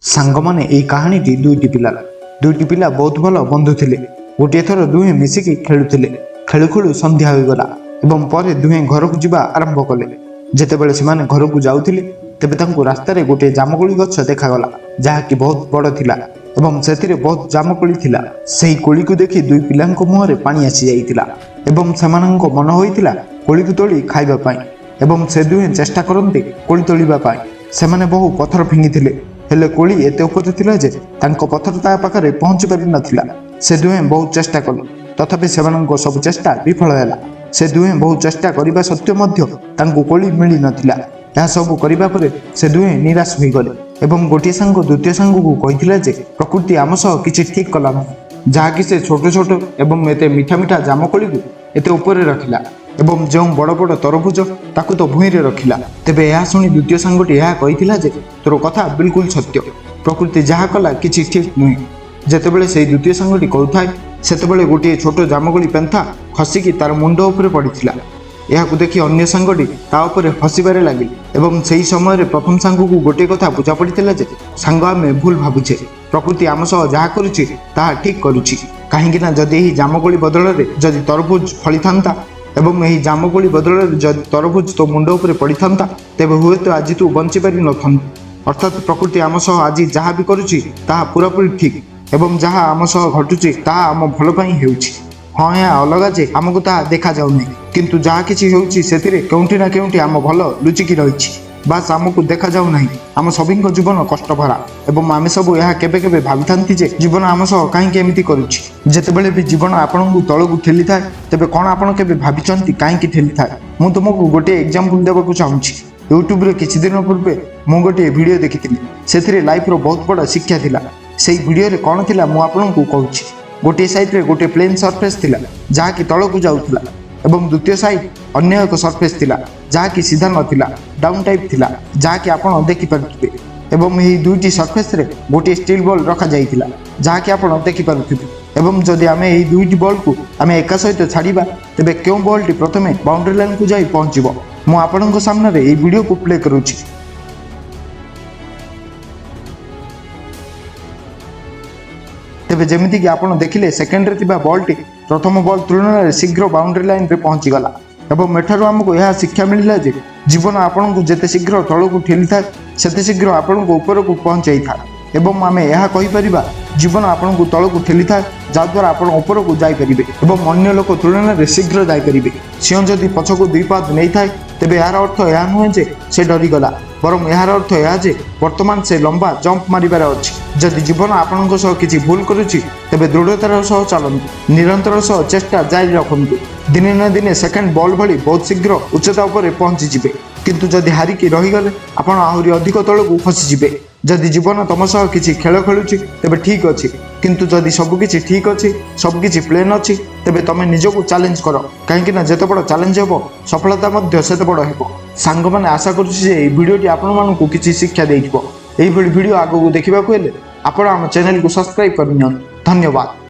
सांगमाने एई कहानीटी दुईटी पिला बहुत भल बंधु थिले। गोटे थर दुहे मिसिकी खेलुथिले। खेलु खेलु संध्या होइगला एवं परे दुहे घर को जिबा आरंभ कले। जेतेबेले सेमाने घर को जाउथिले तेबे तांको रास्तारे गोटे जामकोली गछ देखागला जहाँकि बहुत बड़ थिला एवं सेथिरे बहुत जामकोली थिला। सेही कोली को देखि दुई पिलांको मुहरे पानी आसी जाइतिला एवं सेमानंको मन होइतिला कोली को तोली खाइबा पाई एवं से दुहे चेष्टा करन्ते कोली तोलिबा पाई। सेमाने बहु पत्थर फिंगिथिले हेले कोली एते उपरे थिला जे तांको पत्थर ता पाखरे पहुंची पारि नथिला। से दुहे बहुत चेष्टा कले तथापि सेमानंको सब चेष्टा विफल होला। से दुहे बहुत चेष्टा करिबा सत्य मध्य तांको कोली मिली नथिला। यह सब करिबा परे से दुहे निराश होई गले एवं गोटे सांग द्वितीय सांग को कहिथिला जे प्रकृति आम सह किछि ठीक कला नहीं जहाँकि से छोट छोट एवं एते मीठा मीठा जामकोली को एते ऊपर रखिला एवं जो बड़ बड़ तरबुज ताकू तो भूई रे रखिला। तेबे यह शुणी द्वितीय सांगटी यह कहिथिला जे तोर कथा बिल्कुल सत्य, प्रकृति जहाँ कला किछि ठीक नुहे। जेतेबेले से द्वितीय सांगटी कहूଥାଏ सेतेबेले गोटे छोट जामकोली पेंथा खसिकी तार मुंड उपरे पड़िथिला। यह देखि अन्य सांगटी ता उपरे हसिबारे लागिल एवं सेही समय प्रथम सांग को गोटे कथा बुझा पड़िथिला जे सांग आमे भूल भाबुछे, प्रकृति आम सह जहाँ करुछि ताहा ठीक करुछि। काहेकि ना जदि एही जामकोली बदल रे जदि तरबुज फली थांता एवं यही जामकोली बदल जदि तरबुज तो मुंड उपरे पड़ी था तेबे हुए तो आज तू बंची पारि न। अर्थात प्रकृति आम सह आज जहाँ भी करुछि ताहा पूरापूरी ठीक एवं जहाँ आम सह घटुछि ताहा आम भल पई हेउछि। हाँ यह अलग जे आमको ताहा देखा जाउ नै किंतु जहाँ किछि हेउछि सेतिरे केउंठी ना केउंठी आम भल लुचिकी रहिछि। बास आमको देखा जाउ नाही। आम सबिंक जीवन कष्ट भरा एवं आमे सब यह केबे केबे भाबिथांती जे जीवन आम सह काहेकि एमिति करुछि। जेतेबेले भी जीवन आपनकु तळकु ठेली थाए तेबे कोन आपण केबे भाबिचंती काहेकि ठेली थाए। मु तुमको गोटे एग्जांपल देबाकू चाहूछि। यूट्यूब रे किछि दिन पूर्वे मु गोटे वीडियो देखिथिली सेथिरे लाइफ रो बहुत बड़ शिक्षा थिला। सेही वीडियो रे कोन थिला मु आपनकु कहूछि। गोटे साइड रे गोटे प्लेन सरफेस थिला जहा कि तळकु जाउथिला एवं द्वितीय साइड अन्य एक सरफेस थिला जहा कि सीधा नथिला डाउन टाइप थिला जहा कि आपण देखि पारुथिबे एवं एही दुईटी सरफेस रे गोटे स्टील बॉल रखा जाइतिला जहा कि आपण देखि पारुथिबे एवं जदि आमे एही दुईटी बॉल को आमे एका सहित छाड़ीबा तेबे केउ बॉल टी प्रथमे बाउंड्री लाइन को जाई पहुंचीबो। मु आपणक सामने रे एही वीडियो को प्ले करूछि। तेबे जेमिति कि आपण देखिले सेकेंड रे तिबा बॉल टी प्रथम बॉल तुलना रे शीघ्र बाउंड्री लाइन रे पहुंची गला एवं एठारु हमको यह शिक्षा मिलिला जे जीवन आपण को जेते शीघ्र तळकु ठेली था सेते शीघ्र आपण को ऊपर को पहुंचाई था एवं आमे यह कहि परिबा जीवन आपण को तळकु ठेली था जा द्वारा आपण ऊपर को जाई परिबे एवं अन्य लोक तुलना रे शीघ्र जाई परिबे। सिंह जदि पछको दुई पाद नै थाए तेबे यार अर्थ यह नुहे जे से डरी गला बरं यार अर्थ यह जे वर्तमान से लंबा जंप मारिबार अछि। जदि जीवन आपणक सह किछि भूल करूछि तेबे दृढ़तार सह चलन्तु निरंतर सह चेष्टा जारी रखन्तु। दिने न दिने सेकेंड बॉल भली बहुत शीघ्र उच्चता उपर पहुंची जिबे किंतु जदि हारिकी रही गले आपण आहुरी अधिक तळकु खसी जिबे। जदि जीवन तुम सह किछि खेल खेलुछि तेबे ठीक अछि किंतु जदि सब किछि ठीक अछि सब किछि प्लेन अछि तेबे तमे निजको चैलेंज करो काहेकि ना जेते बड़ चैलेंज हेबो सफलता मध्य सेते बड़ हेबो। सांग माने आशा करूछि जे एई वीडियोटी आपण मानकु किछि शिक्षा देइथिबो। एई वीडियो आगु देखिबाकू हेले आपण हम चैनल को सब्सक्राइब करनियन। धन्यवाद।